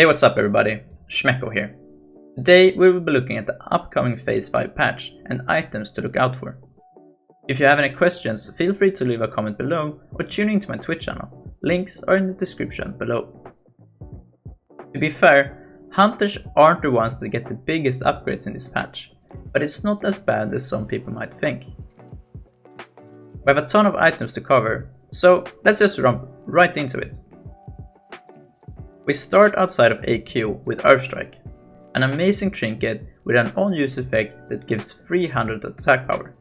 Hey, what's up everybody, Schmecko here. Today we will be looking at the upcoming Phase 5 patch and items to look out for. If you have any questions, feel free to leave a comment below or tune into my Twitch channel. Links are in the description below. To be fair, hunters aren't the ones that get the biggest upgrades in this patch, but it's not as bad as some people might think. We have a ton of items to cover, so let's just jump right into it. We start outside of AQ with Earthstrike, an amazing trinket with an on-use effect that gives 300 attack power.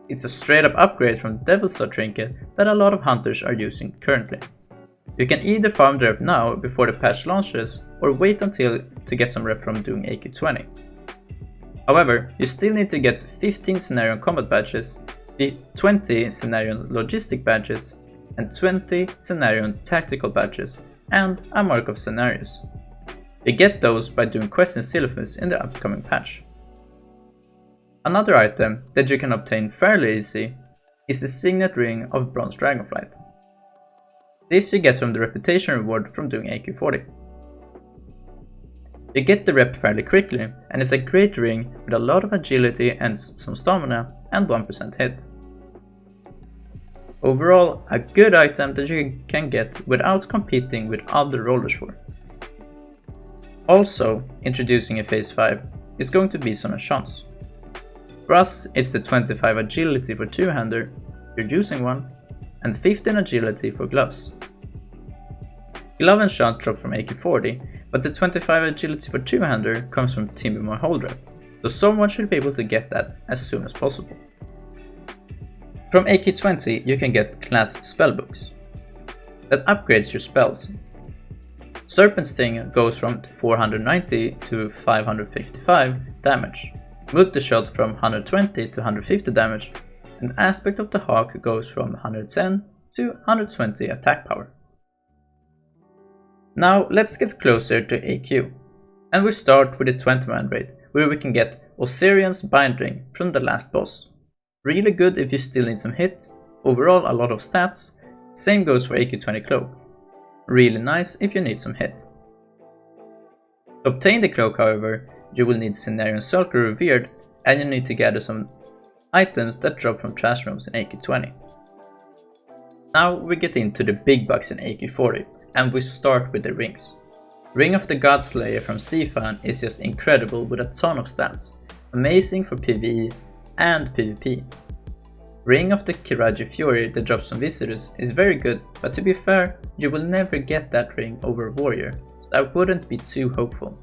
It's a straight up upgrade from the Devil's Sword trinket that a lot of hunters are using currently. You can either farm the rep now before the patch launches or wait until to get some rep from doing AQ20. However, you still need to get 15 scenario combat badges, 20 scenario logistic badges, and 20 scenario tactical badges, and a mark of scenarios. You get those by doing quests in Silphus in the upcoming patch. Another item that you can obtain fairly easy is the Signet ring of Bronze Dragonflight. This you get from the reputation reward from doing AQ40. You get the rep fairly quickly, and it's a great ring with a lot of agility and some stamina and 1% hit. Overall, a good item that you can get without competing with other rollers for. Also, introducing in Phase 5 is going to be some enchants. For us, it's the 25 agility for two-hander, if you're using one, and 15 agility for gloves. Glove enchant drop from AQ40, but the 25 agility for two-hander comes from Timbermore Holdrep, so someone should be able to get that as soon as possible. From AQ20 you can get class spellbooks that upgrades your spells. Serpent Sting goes from 490 to 555 damage, Multi-Shot from 120 to 150 damage, and Aspect of the Hawk goes from 110 to 120 attack power. Now let's get closer to AQ, and we start with the 20-man raid, where we can get Osirian's Bind Ring from the last boss. Really good if you still need some hit, overall a lot of stats, same goes for AQ20 Cloak. Really nice if you need some hit. To obtain the Cloak, however, you will need Cenarion Circle Revered, and you need to gather some items that drop from trash rooms in AQ20. Now we get into the big bucks in AQ40, and we start with the rings. Ring of the Godslayer from Sifan is just incredible with a ton of stats, amazing for PvE and PvP. Ring of the Ahn'qiraj Fury that drops from visitors is very good, but to be fair, you will never get that ring over a warrior, so I wouldn't be too hopeful.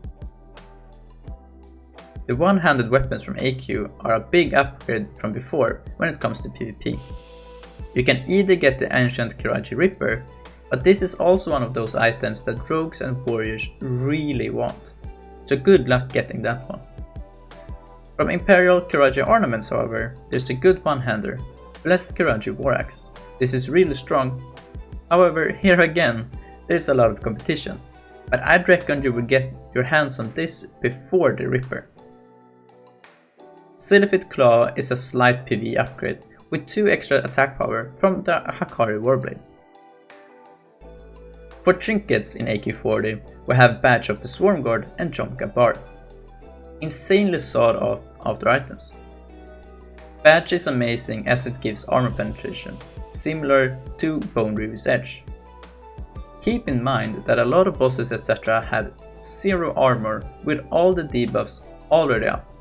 The one-handed weapons from AQ are a big upgrade from before when it comes to PvP. You can either get the Ancient Kiraji Ripper, but this is also one of those items that rogues and warriors really want, so good luck getting that one. From Imperial Kiraji Ornaments, however, there's a good one-hander, Blessed Kiraji War Axe. This is really strong, however here again there's a lot of competition, but I'd reckon you would get your hands on this before the Ripper. Silphid Claw is a slight PvE upgrade with 2 extra attack power from the Hakari Warblade. For trinkets in AQ40 we have Badge of the Swarmguard and Barb. Insanely sought after items. Badge is amazing as it gives armor penetration, similar to Bone Reaver's Edge. Keep in mind that a lot of bosses etc. have 0 armor with all the debuffs already up,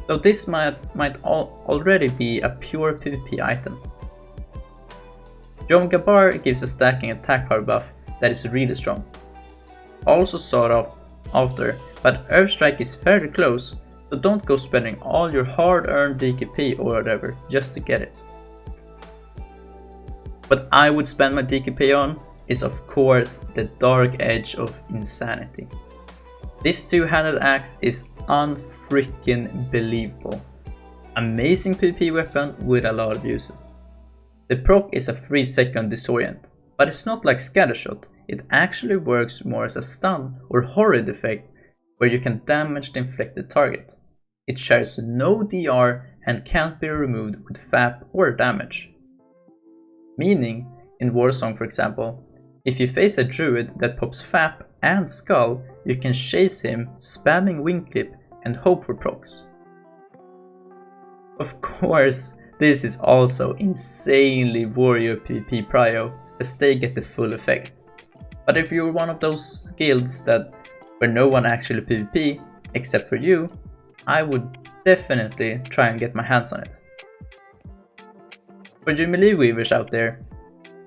though this might already be a pure PvP item. Jomgabar gives a stacking attack power buff that is really strong. Also sought after, but Earthstrike is fairly close, so don't go spending all your hard-earned DKP or whatever just to get it. What I would spend my DKP on is of course the Dark Edge of Insanity. This two-handed axe is unfreaking believable. Amazing PvP weapon with a lot of uses. The proc is a 3-second disorient, but it's not like Scattershot, it actually works more as a stun or horrid effect where you can damage the inflicted target. It shares no DR and can't be removed with FAP or damage. Meaning, in Warsong for example, if you face a druid that pops FAP and skull, you can chase him, spamming wing clip and hope for procs. Of course, this is also insanely warrior PvP prio, as they get the full effect. But if you're one of those guilds where no one actually PvP except for you, I would definitely try and get my hands on it. For you melee weavers out there,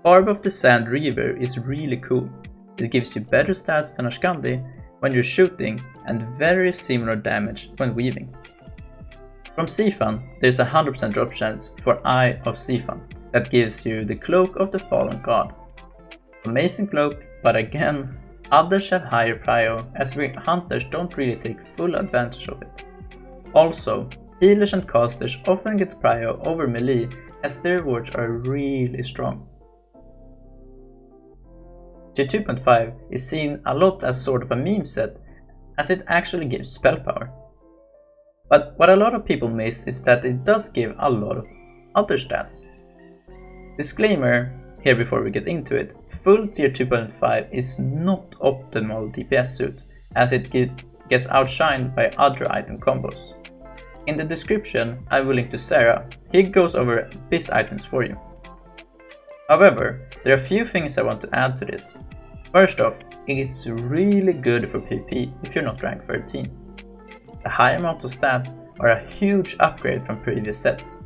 Barb of the Sand Reaver is really cool. It gives you better stats than Ashkandi when you're shooting and very similar damage when weaving. From Sifan, there's a 100% drop chance for Eye of Sifan that gives you the Cloak of the Fallen God. Amazing cloak, but again, others have higher prio as we hunters don't really take full advantage of it. Also, healers and casters often get prio over melee as their rewards are really strong. Tier 2.5 is seen a lot as sort of a meme set as it actually gives spell power. But what a lot of people miss is that it does give a lot of other stats. Disclaimer here before we get into it, full tier 2.5 is not optimal DPS suit as it gets outshined by other item combos. In the description I will link to Sarah, he goes over his items for you. However, there are a few things I want to add to this. First off, it's really good for PvP if you're not rank 13. The high amount of stats are a huge upgrade from previous sets.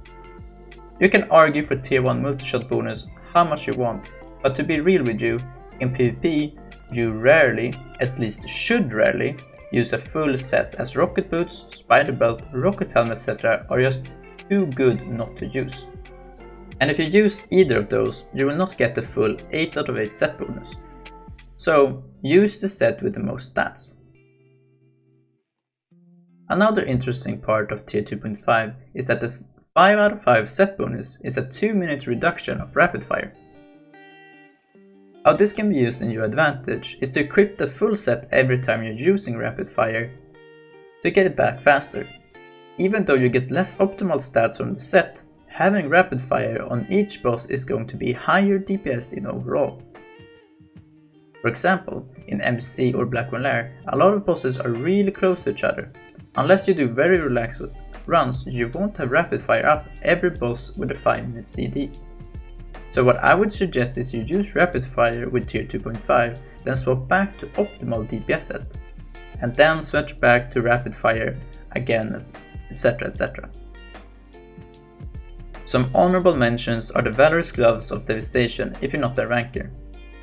You can argue for tier 1 multi-shot bonus how much you want, but to be real with you, in PvP you rarely, at least should rarely, use a full set as rocket boots, spider belt, rocket helmet etc. are just too good not to use. And if you use either of those, you will not get the full 8 out of 8 set bonus. So use the set with the most stats. Another interesting part of tier 2.5 is that the 5 out of 5 set bonus is a 2-minute reduction of rapid fire. How this can be used in your advantage is to equip the full set every time you're using rapid fire to get it back faster. Even though you get less optimal stats from the set, having rapid fire on each boss is going to be higher DPS in overall. For example, in MC or Blackwell Lair, a lot of bosses are really close to each other. Unless you do very relaxed runs, you won't have rapid fire up every boss with a 5-minute CD. So what I would suggest is you use rapid fire with tier 2.5, then swap back to optimal DPS set, and then switch back to rapid fire again, etc. etc. Some honorable mentions are the Valorous Gloves of Devastation if you're not a ranker,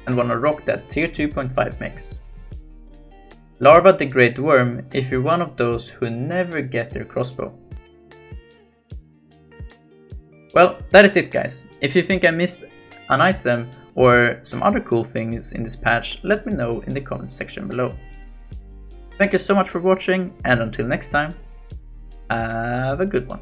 and wanna rock that tier 2.5 mix. Larva the Great Worm if you're one of those who never get their crossbow. Well, that is it guys. If you think I missed an item or some other cool things in this patch, let me know in the comments section below. Thank you so much for watching, and until next time, have a good one.